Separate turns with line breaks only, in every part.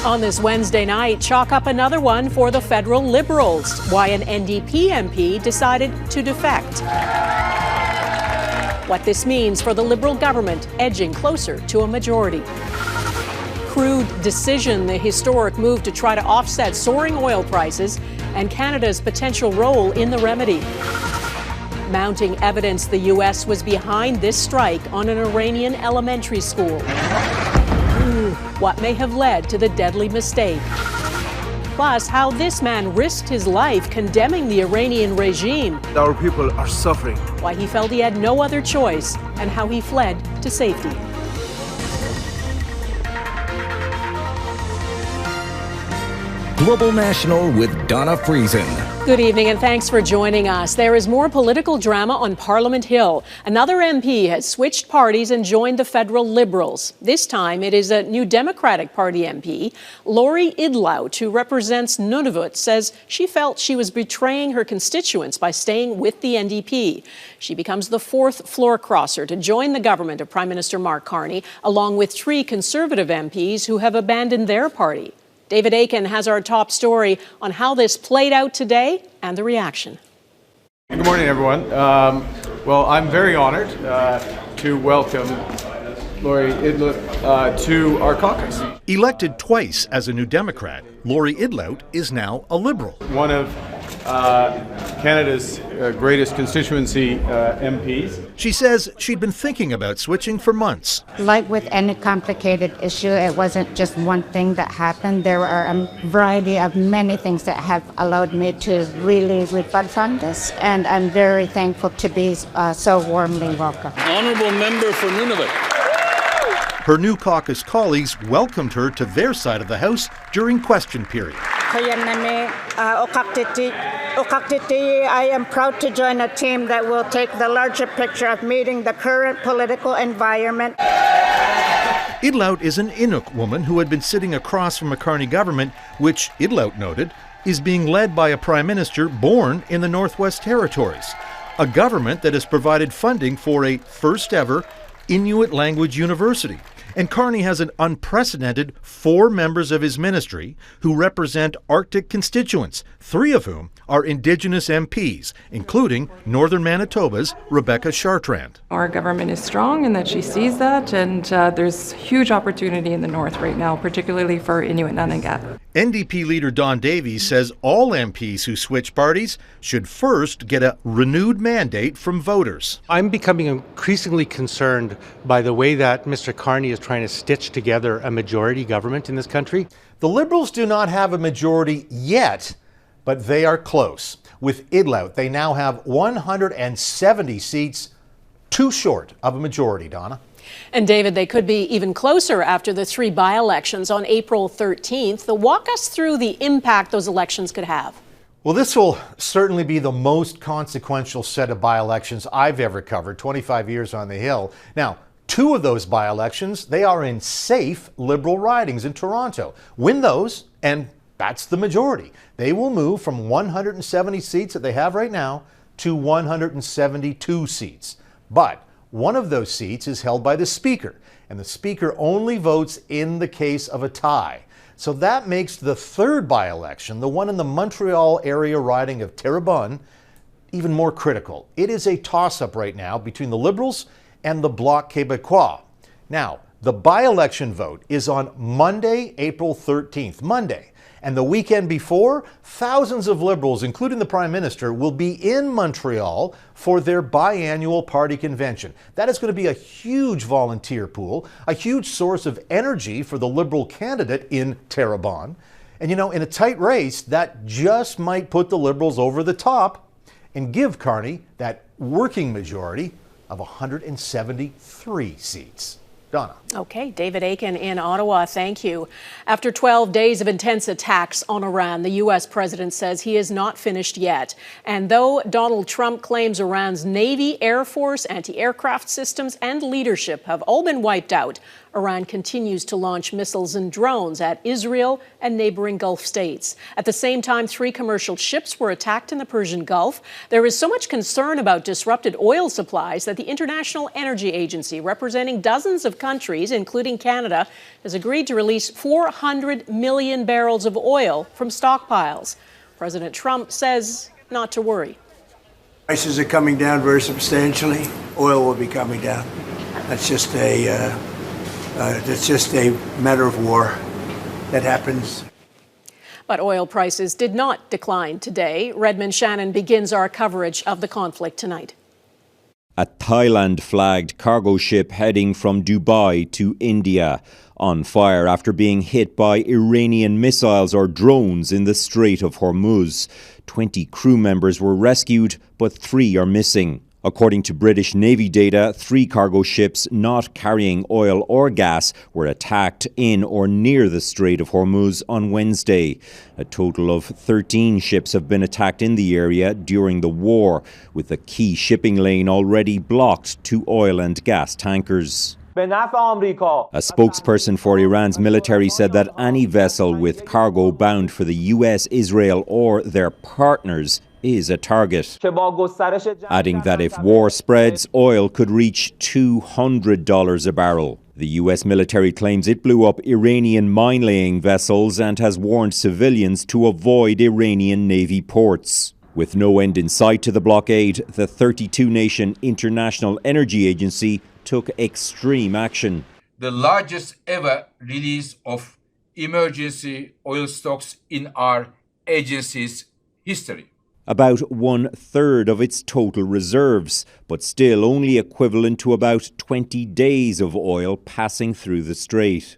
On this Wednesday night, chalk up another one for the federal Liberals. Why an NDP MP decided to defect. What this means for the Liberal government edging closer to a majority. Crude decision, the historic move to try to offset soaring oil prices, and Canada's potential role in the remedy. Mounting evidence the U.S. was behind this strike on an Iranian elementary school. What may have led to the deadly mistake. Plus, how this man risked his life condemning the Iranian regime.
Our people are suffering.
Why he felt he had no other choice, and how he fled to safety.
Global National with Donna Friesen.
Good evening and thanks for joining us. There is more political drama on Parliament Hill. Another MP has switched parties and joined the federal Liberals. This time it is a New Democratic Party MP. Lori Idlout, who represents Nunavut, says she felt she was betraying her constituents by staying with the NDP. She becomes the fourth floor crosser to join the government of Prime Minister Mark Carney, along with three Conservative MPs who have abandoned their party. David Akin has our top story on how this played out today and the reaction.
Good morning, everyone. Well, I'm very honored to welcome Lori Idlout to our caucus.
Elected twice as a New Democrat, Lori Idlout is now a Liberal.
One of Canada's greatest constituency MPs.
She says she'd been thinking about switching for months.
Like with any complicated issue, it wasn't just one thing that happened. There are a variety of many things that have allowed me to really rebut from this, and I'm very thankful to be so warmly welcomed.
Honourable member for Nunavut.
Her new caucus colleagues welcomed her to their side of the House during question period.
I am proud to join a team that will take the larger picture of meeting the current political environment.
Idlout is an Inuk woman who had been sitting across from a Carney government, which, Idlout noted, is being led by a prime minister born in the Northwest Territories, a government that has provided funding for a first-ever Inuit language university. And Carney has an unprecedented 4 members of his ministry who represent Arctic constituents, 3 of whom are Indigenous MPs, including Northern Manitoba's Rebecca Chartrand.
Our government is strong and that she sees that, and there's huge opportunity in the North right now, particularly for Inuit Nunavut.
NDP leader Don Davies says all MPs who switch parties should first get a renewed mandate from voters.
I'm becoming increasingly concerned by the way that Mr. Carney is trying to stitch together a majority government in this country.
The Liberals do not have a majority yet, but they are close. With Idlout, they now have 170 seats, too short of a majority, Donna.
And David, they could be even closer after the 3 by-elections on April 13th. Walk us through the impact those elections could have.
Well, this will certainly be the most consequential set of by-elections I've ever covered, 25 years on the Hill. Now, 2 of those by-elections, they are in safe Liberal ridings in Toronto. Win those, and that's the majority. They will move from 170 seats that they have right now to 172 seats. But one of those seats is held by the Speaker, and the Speaker only votes in the case of a tie. So that makes the 3rd by-election, the one in the Montreal area riding of Terrebonne, even more critical. It is a toss-up right now between the Liberals and the Bloc Québécois. Now, the by-election vote is on Monday, April 13th, Monday. And the weekend before, thousands of Liberals, including the Prime Minister, will be in Montreal for their biannual party convention. That is going to be a huge volunteer pool, a huge source of energy for the Liberal candidate in Terrebonne. And you know, in a tight race, that just might put the Liberals over the top and give Carney that working majority of 173 seats. Donna.
Okay, David Akin in Ottawa, thank you. After 12 days of intense attacks on Iran, the U.S. president says he is not finished yet. And though Donald Trump claims Iran's Navy, Air Force, anti-aircraft systems and leadership have all been wiped out, Iran continues to launch missiles and drones at Israel and neighboring Gulf states. At the same time, 3 commercial ships were attacked in the Persian Gulf. There is so much concern about disrupted oil supplies that the International Energy Agency, representing dozens of of countries, including Canada, has agreed to release 400 million barrels of oil from stockpiles. President Trump says not to worry.
Prices are coming down very substantially. Oil will be coming down. That's just a matter of war that happens.
But oil prices did not decline today. Redmond Shannon begins our coverage of the conflict tonight.
A Thailand-flagged cargo ship heading from Dubai to India on fire after being hit by Iranian missiles or drones in the Strait of Hormuz. 20 crew members were rescued, but 3 are missing. According to British Navy data, 3 cargo ships not carrying oil or gas were attacked in or near the Strait of Hormuz on Wednesday. A total of 13 ships have been attacked in the area during the war, with a key shipping lane already blocked to oil and gas tankers. A spokesperson for Iran's military said that any vessel with cargo bound for the US, Israel or their partners is a target, adding that if war spreads, oil could reach $200 a barrel. The US military claims it blew up Iranian mine-laying vessels and has warned civilians to avoid Iranian Navy ports. With no end in sight to the blockade, the 32-nation International Energy Agency took extreme action.
The largest ever release of emergency oil stocks in our agency's history.
About 1/3 of its total reserves, but still only equivalent to about 20 days of oil passing through the strait.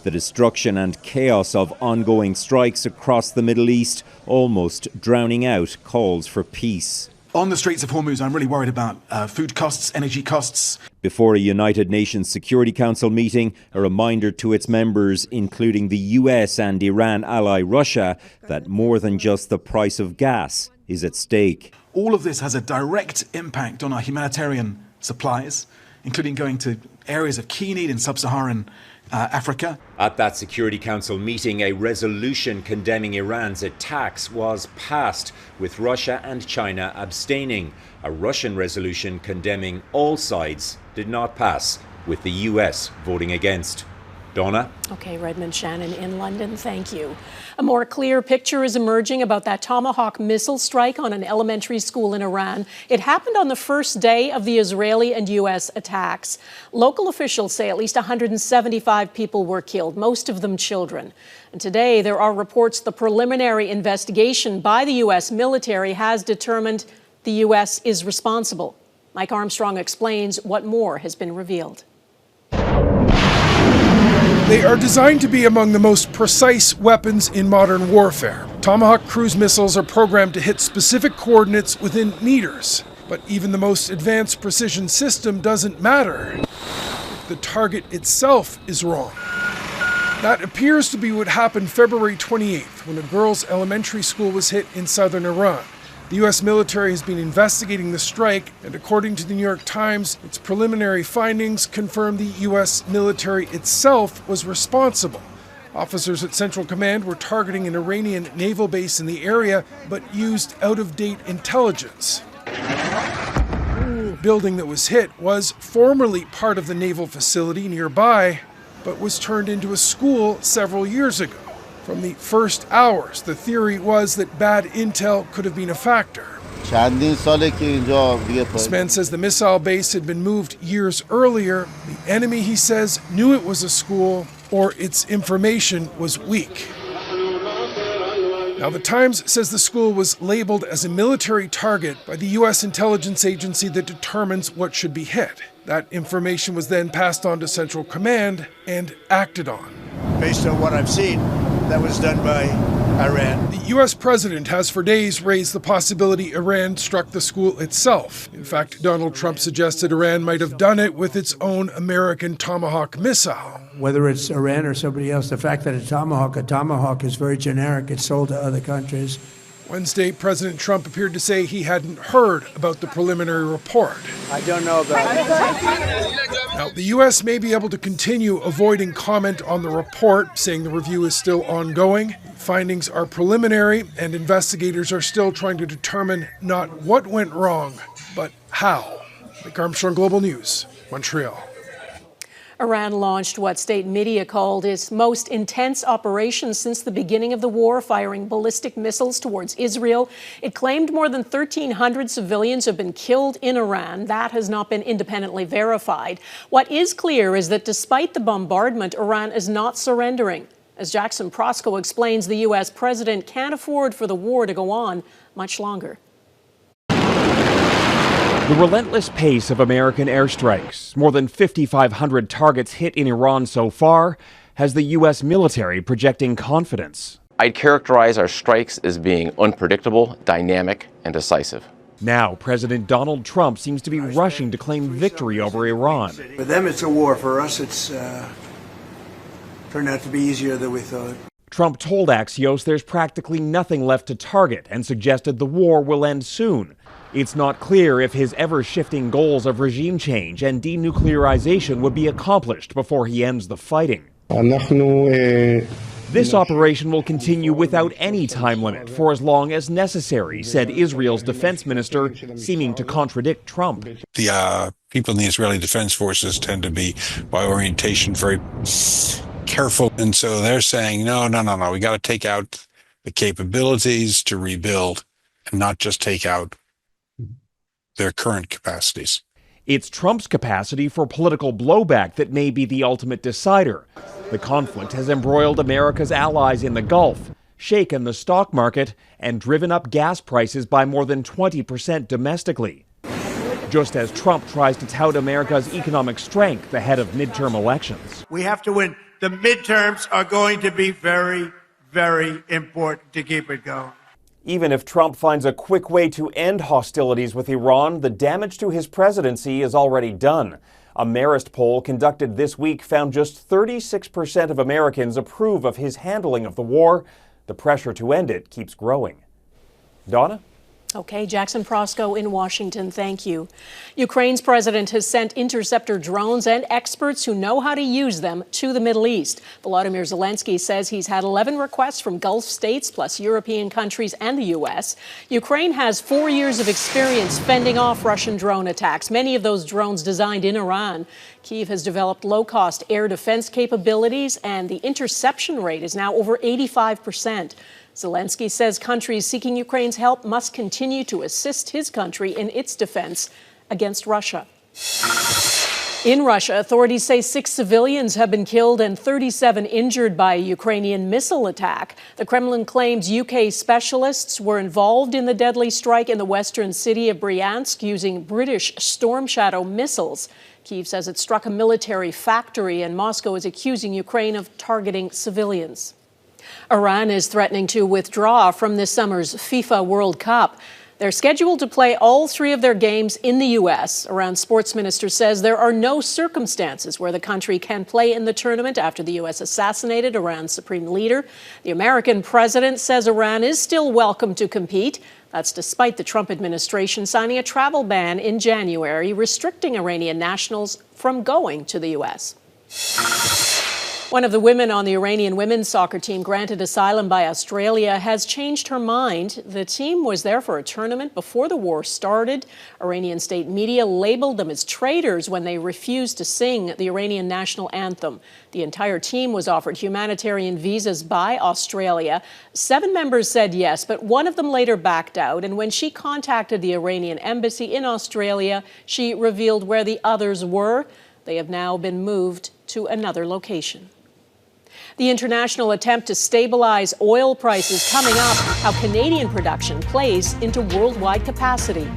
The destruction and chaos of ongoing strikes across the Middle East almost drowning out calls for peace.
On the Straits of Hormuz, I'm really worried about food costs, energy costs.
Before a United Nations Security Council meeting, a reminder to its members, including the US and Iran ally Russia, that more than just the price of gas is at stake.
All of this has a direct impact on our humanitarian supplies, including going to areas of key need in sub-Saharan Africa.
At that Security Council meeting, a resolution condemning Iran's attacks was passed, with Russia and China abstaining. A Russian resolution condemning all sides did not pass, with the US voting against. Donna?
Okay, Redmond Shannon in London, thank you. A more clear picture is emerging about that Tomahawk missile strike on an elementary school in Iran. It happened on the first day of the Israeli and U.S. attacks. Local officials say at least 175 people were killed, most of them children. And today there are reports the preliminary investigation by the U.S. military has determined the U.S. is responsible. Mike Armstrong explains what more has been revealed.
They are designed to be among the most precise weapons in modern warfare. Tomahawk cruise missiles are programmed to hit specific coordinates within meters. But even the most advanced precision system doesn't matter. The target itself is wrong. That appears to be what happened February 28th, when a girls' elementary school was hit in southern Iran. The U.S. military has been investigating the strike, and according to the New York Times, its preliminary findings confirm the U.S. military itself was responsible. Officers at Central Command were targeting an Iranian naval base in the area, but used out-of-date intelligence. The building that was hit was formerly part of the naval facility nearby, but was turned into a school several years ago. From the first hours, the theory was that bad intel could have been a factor. This man says the missile base had been moved years earlier. The enemy, he says, knew it was a school, or its information was weak. Now, the Times says the school was labeled as a military target by the U.S. intelligence agency that determines what should be hit. That information was then passed on to Central Command and acted on.
Based on what I've seen, that was done by Iran.
The U.S. president has for days raised the possibility Iran struck the school itself. In fact, Donald Trump suggested Iran might have done it with its own American Tomahawk missile.
Whether it's Iran or somebody else, the fact that a Tomahawk is very generic. It's sold to other countries.
Wednesday, President Trump appeared to say he hadn't heard about the preliminary report.
I don't know about it.
Now, the U.S. may be able to continue avoiding comment on the report, saying the review is still ongoing. Findings are preliminary, and investigators are still trying to determine not what went wrong, but how. Mike Armstrong, Global News, Montreal.
Iran launched what state media called its most intense operation since the beginning of the war, firing ballistic missiles towards Israel. It claimed more than 1,300 civilians have been killed in Iran. That has not been independently verified. What is clear is that despite the bombardment, Iran is not surrendering. As Jackson Prosco explains, the U.S. president can't afford for the war to go on much longer.
The relentless pace of American airstrikes, more than 5,500 targets hit in Iran so far, has the U.S. military projecting confidence.
I'd characterize our strikes as being unpredictable, dynamic, and decisive.
Now, President Donald Trump seems to be rushing to claim victory over Iran.
For them, it's a war. For us, it's turned out to be easier than we thought.
Trump told Axios there's practically nothing left to target and suggested the war will end soon. It's not clear if his ever-shifting goals of regime change and denuclearization would be accomplished before he ends the fighting. This operation will continue without any time limit for as long as necessary, said Israel's defense minister, seeming to contradict Trump.
The people in the Israeli Defense Forces tend to be, by orientation, very careful. And so they're saying, no, we got to take out the capabilities to rebuild and not just take out their current capacities.
It's Trump's capacity for political blowback that may be the ultimate decider. The conflict has embroiled America's allies in the Gulf, shaken the stock market, and driven up gas prices by more than 20% domestically. Just as Trump tries to tout America's economic strength ahead of midterm elections.
We have to win. The midterms are going to be very, very important to keep it going.
Even if Trump finds a quick way to end hostilities with Iran, the damage to his presidency is already done. A Marist poll conducted this week found just 36% of Americans approve of his handling of the war. The pressure to end it keeps growing. Donna?
Okay, Jackson Prosco in Washington, thank you. Ukraine's president has sent interceptor drones and experts who know how to use them to the Middle East. Volodymyr Zelensky says he's had 11 requests from Gulf states, plus European countries and the U.S. Ukraine has 4 years of experience fending off Russian drone attacks, many of those drones designed in Iran. Kyiv has developed low-cost air defense capabilities, and the interception rate is now over 85%. Zelensky says countries seeking Ukraine's help must continue to assist his country in its defense against Russia. In Russia, authorities say 6 civilians have been killed and 37 injured by a Ukrainian missile attack. The Kremlin claims UK specialists were involved in the deadly strike in the western city of Bryansk using British Storm Shadow missiles. Kyiv says it struck a military factory, and Moscow is accusing Ukraine of targeting civilians. Iran is threatening to withdraw from this summer's FIFA World Cup. They're scheduled to play all 3 of their games in the U.S. Iran's sports minister says there are no circumstances where the country can play in the tournament after the U.S. assassinated Iran's supreme leader. The American president says Iran is still welcome to compete. That's despite the Trump administration signing a travel ban in January, restricting Iranian nationals from going to the U.S. One of the women on the Iranian women's soccer team granted asylum by Australia has changed her mind. The team was there for a tournament before the war started. Iranian state media labeled them as traitors when they refused to sing the Iranian national anthem. The entire team was offered humanitarian visas by Australia. 7 members said yes, but one of them later backed out. And when she contacted the Iranian embassy in Australia, she revealed where the others were. They have now been moved to another location. The international attempt to stabilize oil prices coming up, how Canadian production plays into worldwide capacity.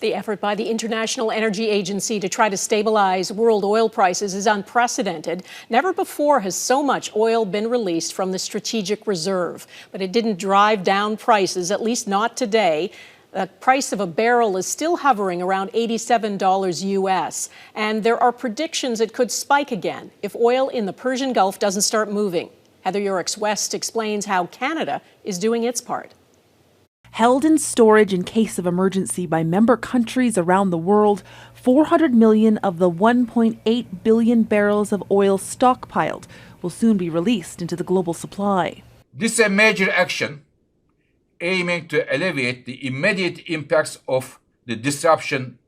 The effort by the International Energy Agency to try to stabilize world oil prices is unprecedented. Never before has so much oil been released from the strategic reserve. But it didn't drive down prices, at least not today. The price of a barrel is still hovering around $87 U.S., and there are predictions it could spike again if oil in the Persian Gulf doesn't start moving. Heather Yorix-West explains how Canada is doing its part.
Held in storage in case of emergency by member countries around the world, 400 million of the 1.8 billion barrels of oil stockpiled will soon be released into the global supply.
This is a major action aiming to alleviate the immediate impacts of the disruption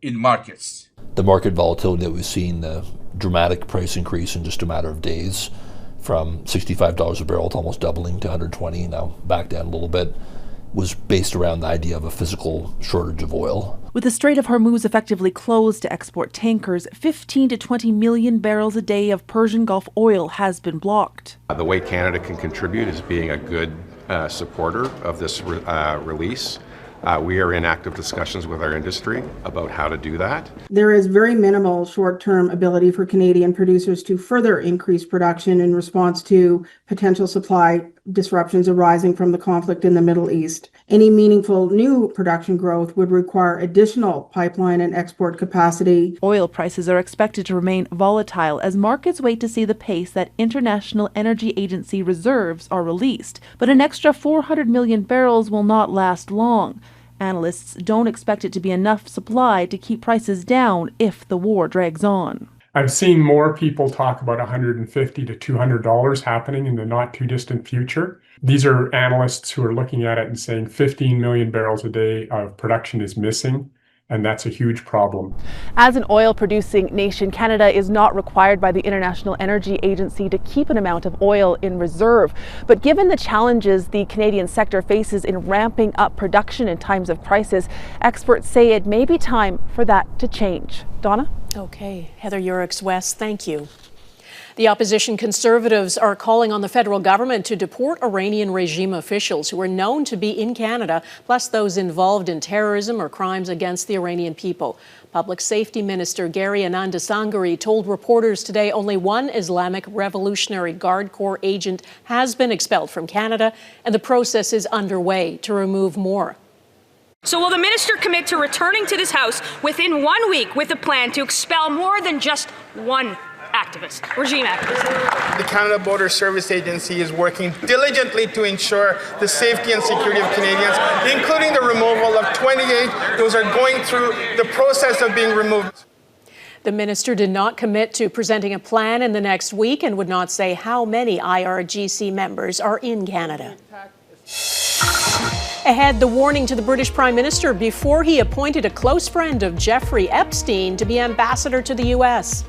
in markets.
The market volatility that we've seen, the dramatic price increase in just a matter of days, from $65 a barrel to almost doubling to 120, now back down a little bit, was based around the idea of a physical shortage of oil.
With the Strait of Hormuz effectively closed to export tankers, 15 to 20 million barrels a day of Persian Gulf oil has been blocked.
The way Canada can contribute is being a good supporter of this release. We are in active discussions with our industry about how to do that.
There is very minimal short-term ability for Canadian producers to further increase production in response to potential supply disruptions arising from the conflict in the Middle East. Any meaningful new production growth would require additional pipeline and export capacity.
Oil prices are expected to remain volatile as markets wait to see the pace that International Energy Agency reserves are released. But an extra 400 million barrels will not last long. Analysts don't expect it to be enough supply to keep prices down if the war drags on.
I've seen more people talk about $150 to $200 happening in the not too distant future. These are analysts who are looking at it and saying 15 million barrels a day of production is missing, and that's a huge problem.
As an oil-producing nation, Canada is not required by the International Energy Agency to keep an amount of oil in reserve. But given the challenges the Canadian sector faces in ramping up production in times of crisis, experts say it may be time for that to change. Donna?
Okay. Heather Urix-West, thank you. The opposition Conservatives are calling on the federal government to deport Iranian regime officials who are known to be in Canada, plus those involved in terrorism or crimes against the Iranian people. Public Safety Minister Gary Anandasangari told reporters today only one Islamic Revolutionary Guard Corps agent has been expelled from Canada, and the process is underway to remove more.
So will the minister commit to returning to this House within 1 week with a plan to expel more than just one regime activist?
The Canada Border Service Agency is working diligently to ensure the safety and security of Canadians, including the removal of 28. Those are going through the process of being removed.
The minister did not commit to presenting a plan in the next week and would not say how many IRGC members are in Canada. Ahead, the warning to the British Prime Minister before he appointed a close friend of Jeffrey Epstein to be ambassador to the U.S.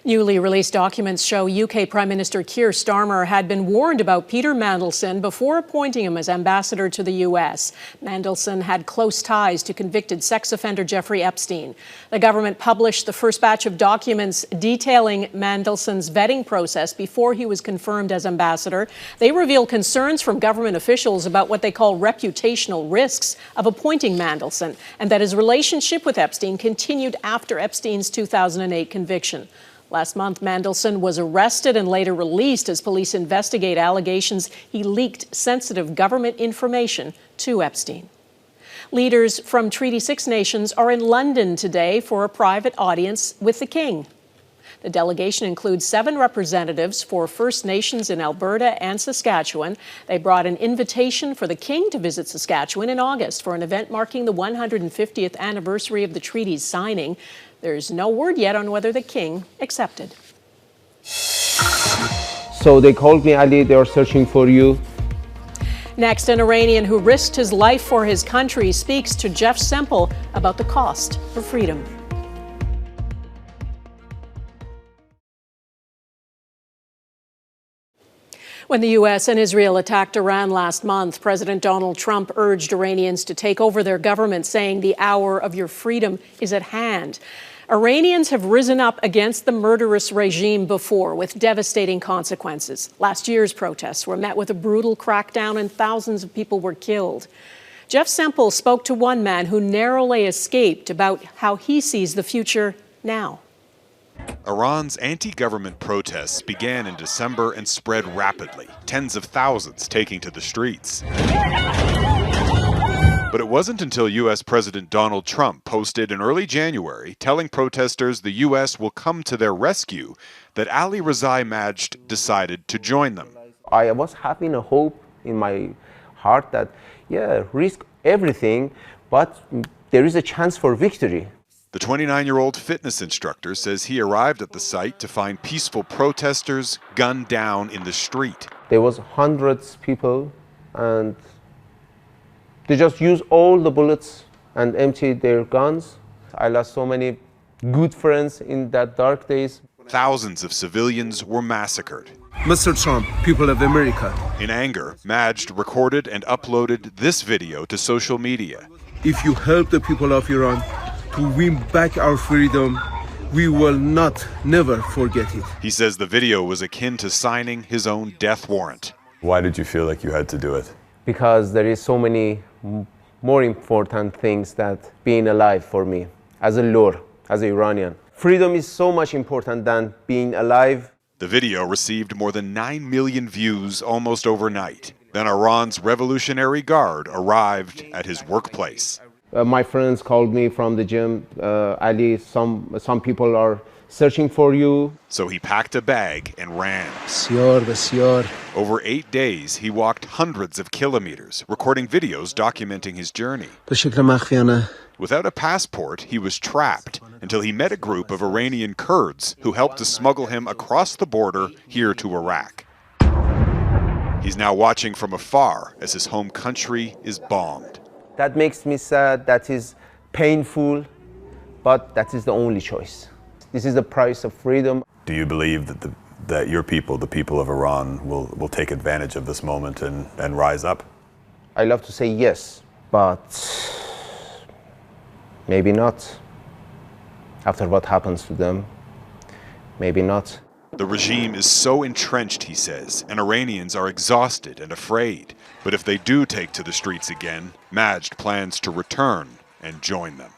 Newly released documents show UK Prime Minister Keir Starmer had been warned about Peter Mandelson before appointing him as ambassador to the U.S. Mandelson had close ties to convicted sex offender Jeffrey Epstein. The government published the first batch of documents detailing Mandelson's vetting process before he was confirmed as ambassador. They reveal concerns from government officials about what they call reputational risks of appointing Mandelson, and that his relationship with Epstein continued after Epstein's 2008 conviction. Last month, Mandelson was arrested and later released as police investigate allegations he leaked sensitive government information to Epstein. Leaders from Treaty 6 nations are in London today for a private audience with the King. The delegation includes 7 representatives for First Nations in Alberta and Saskatchewan. They brought an invitation for the King to visit Saskatchewan in August for an event marking the 150th anniversary of the treaty's signing. There's no word yet on whether the King accepted.
So they called me, Ali, they are searching for you.
Next, an Iranian who risked his life for his country speaks to Jeff Semple about the cost of freedom. When the U.S. and Israel attacked Iran last month, President Donald Trump urged Iranians to take over their government, saying the hour of your freedom is at hand. Iranians have risen up against the murderous regime before, with devastating consequences. Last year's protests were met with a brutal crackdown and thousands of people were killed. Jeff Semple spoke to one man who narrowly escaped about how he sees the future now.
Iran's anti-government protests began in December and spread rapidly, tens of thousands taking to the streets. But it wasn't until U.S. President Donald Trump posted in early January telling protesters the U.S. will come to their rescue that Ali Rezai Majd decided to join them.
I was having a hope in my heart that, risk everything, but there is a chance for victory.
The 29-year-old fitness instructor says he arrived at the site to find peaceful protesters gunned down in the street.
There was hundreds of people, and they just used all the bullets and emptied their guns. I lost so many good friends in that dark days.
Thousands of civilians were massacred.
Mr. Trump, people of America.
In anger, Majd recorded and uploaded this video to social media.
If you help the people of Iran to win back our freedom, we will never forget it.
He says the video was akin to signing his own death warrant.
Why did you feel like you had to do it?
Because there is so many more important things that being alive for me, as a Lord, as an Iranian. Freedom is so much important than being alive.
The video received more than 9 million views almost overnight. Then Iran's Revolutionary Guard arrived at his workplace.
My friends called me from the gym. Ali, some people are searching for you.
So he packed a bag and ran.
Besiar.
Over 8 days, he walked hundreds of kilometers, recording videos documenting his journey. Without a passport, he was trapped until he met a group of Iranian Kurds who helped to smuggle him across the border here to Iraq. He's now watching from afar as his home country is bombed.
That makes me sad, that is painful, but that is the only choice. This is the price of freedom.
Do you believe that your people, the people of Iran, will take advantage of this moment and rise up?
I love to say yes, but maybe not. After what happens to them, maybe not.
The regime is so entrenched, he says, and Iranians are exhausted and afraid. But if they do take to the streets again, Majd plans to return and join them.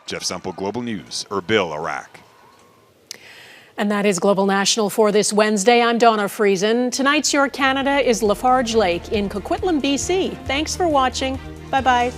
Jeff Semple, Global News, Erbil, Iraq.
And that is Global National for this Wednesday. I'm Donna Friesen. Tonight's Your Canada is Lafarge Lake in Coquitlam, BC. Thanks for watching. Bye-bye.